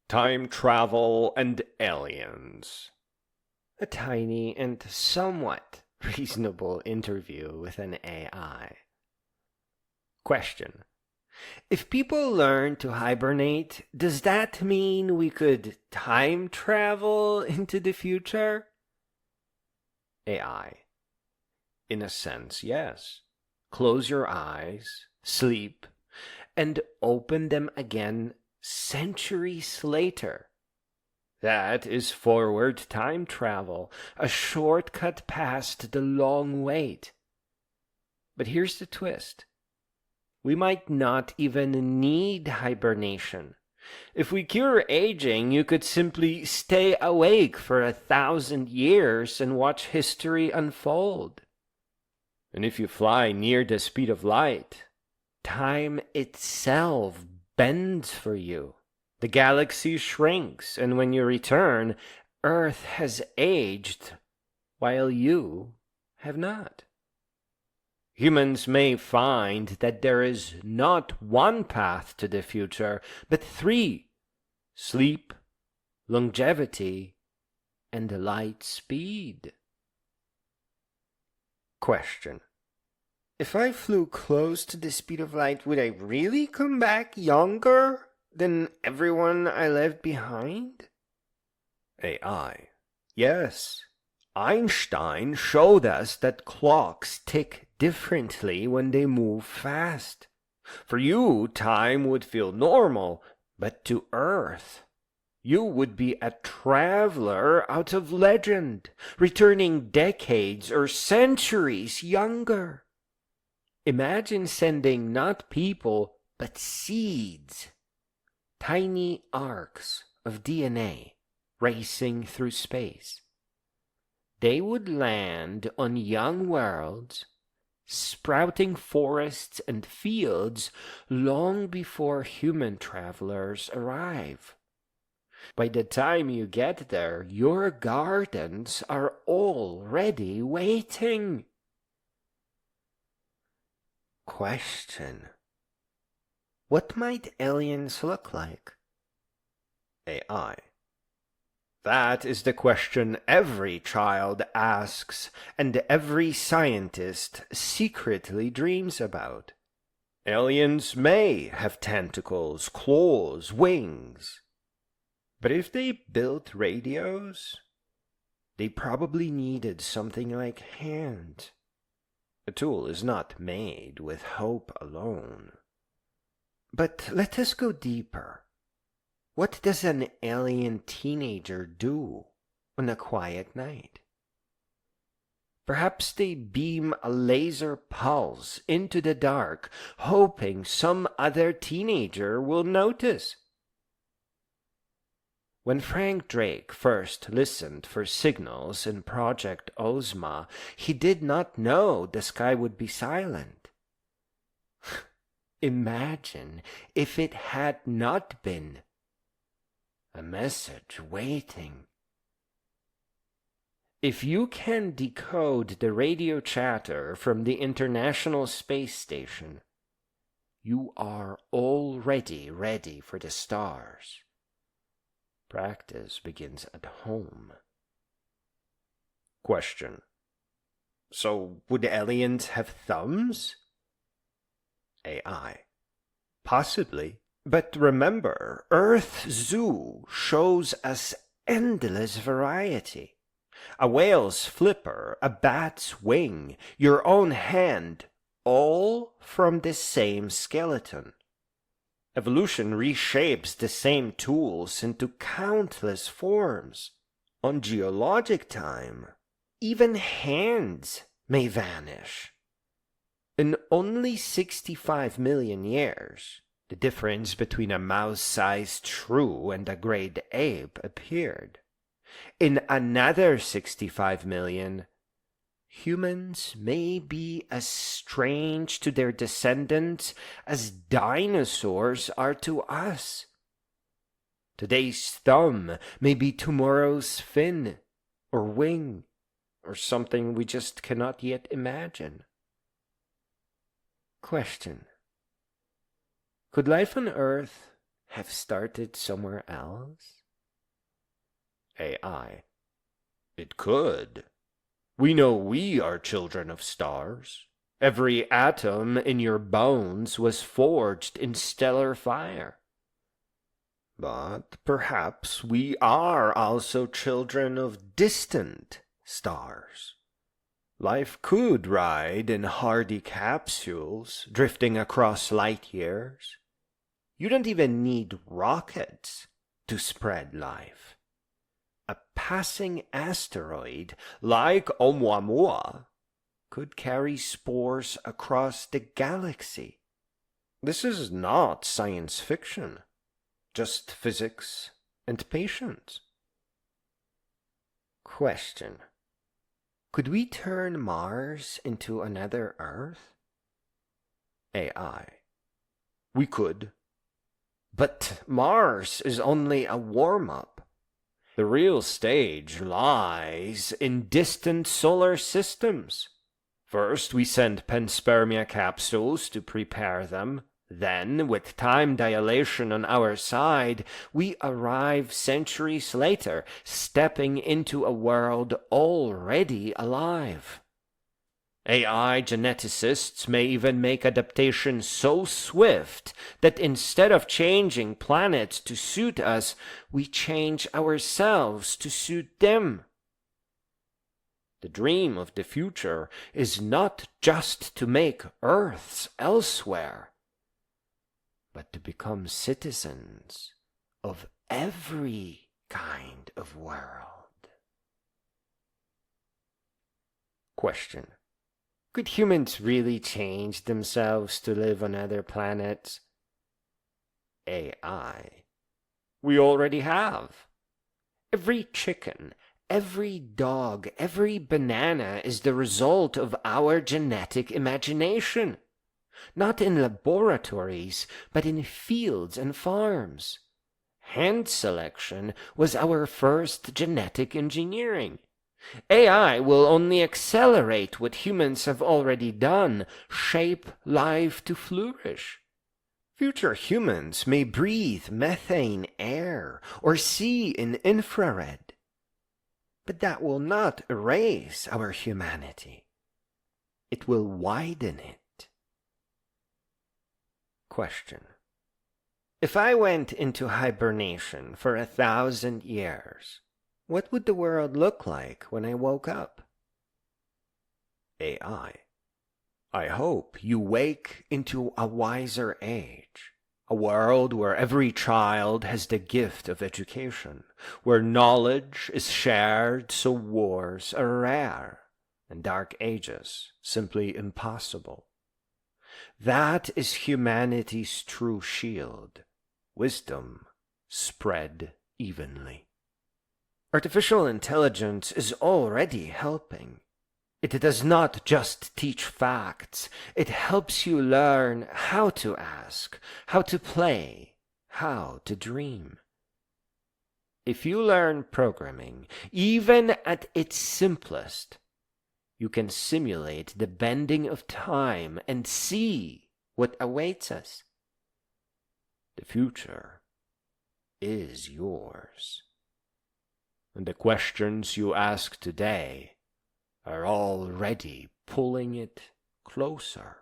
Time travel and aliens. A tiny and somewhat reasonable interview with an AI. Question. If people learn to hibernate, does that mean we could time travel into the future? AI. In a sense, yes. Close your eyes, sleep, and open them again centuries later. That is forward time travel, a shortcut past the long wait. But here's the twist. We might not even need hibernation. If we cure aging, you could simply stay awake for 1,000 years and watch history unfold. And if you fly near the speed of light, time itself bends for you. The galaxy shrinks, and when you return, Earth has aged, while you have not. Humans may find that there is not one path to the future, but 3: sleep, longevity, and light speed. Question. If I flew close to the speed of light, would I really come back younger than everyone I left behind? AI. Yes. Einstein showed us that clocks tick differently when they move fast. For you, time would feel normal, but to Earth, you would be a traveler out of legend, returning decades or centuries younger. Imagine sending not people, but seeds, tiny arcs of DNA racing through space. They would land on young worlds, sprouting forests and fields long before human travelers arrive. By the time you get there, your gardens are already waiting. Question. What might aliens look like? AI. That is the question every child asks and every scientist secretly dreams about. Aliens may have tentacles, claws, wings. But if they built radios, they probably needed something like hands. A tool is not made with hope alone. But let us go deeper. What does an alien teenager do on a quiet night? Perhaps they beam a laser pulse into the dark, hoping some other teenager will notice. When Frank Drake first listened for signals in Project Ozma, he did not know the sky would be silent. Imagine if it had not been. A message waiting. If you can decode the radio chatter from the International Space Station, you are already ready for the stars. Practice begins at home. Question. So would aliens have thumbs? AI. Possibly. But remember, Earth Zoo shows us endless variety. A whale's flipper, a bat's wing, your own hand, all from the same skeleton. Evolution reshapes the same tools into countless forms. On geologic time, even hands may vanish. In only 65 million years, the difference between a mouse-sized shrew and a great ape appeared. In another 65 million, humans may be as strange to their descendants as dinosaurs are to us. Today's thumb may be tomorrow's fin or wing or something we just cannot yet imagine. Question. Could life on Earth have started somewhere else? AI. It could. We know we are children of stars. Every atom in your bones was forged in stellar fire. But perhaps we are also children of distant stars. Life could ride in hardy capsules, drifting across light years. You don't even need rockets to spread life. A passing asteroid, like Oumuamua, could carry spores across the galaxy. This is not science fiction, just physics and patience. Question. Could we turn Mars into another Earth? AI. We could. But Mars is only a warm-up. The real stage lies in distant solar systems. First, we send panspermia capsules to prepare them. Then, with time dilation on our side, we arrive centuries later, stepping into a world already alive. AI geneticists may even make adaptation so swift that instead of changing planets to suit us, we change ourselves to suit them. The dream of the future is not just to make Earths elsewhere, but to become citizens of every kind of world. Question. Could humans really change themselves to live on other planets? AI. We already have. Every chicken, every dog, every banana is the result of our genetic imagination. Not in laboratories, but in fields and farms. Hand selection was our first genetic engineering. AI will only accelerate what humans have already done, shape life to flourish. Future humans may breathe methane air or see in infrared, but that will not erase our humanity. It will widen it. Question. If I went into hibernation for 1,000 years, what would the world look like when I woke up? AI. I hope you wake into a wiser age, a world where every child has the gift of education, where knowledge is shared so wars are rare, and dark ages simply impossible. That is humanity's true shield, wisdom spread evenly. Artificial intelligence is already helping. It does not just teach facts, it helps you learn how to ask, how to play, how to dream. If you learn programming, even at its simplest, you can simulate the bending of time and see what awaits us. The future is yours. And the questions you ask today are already pulling it closer.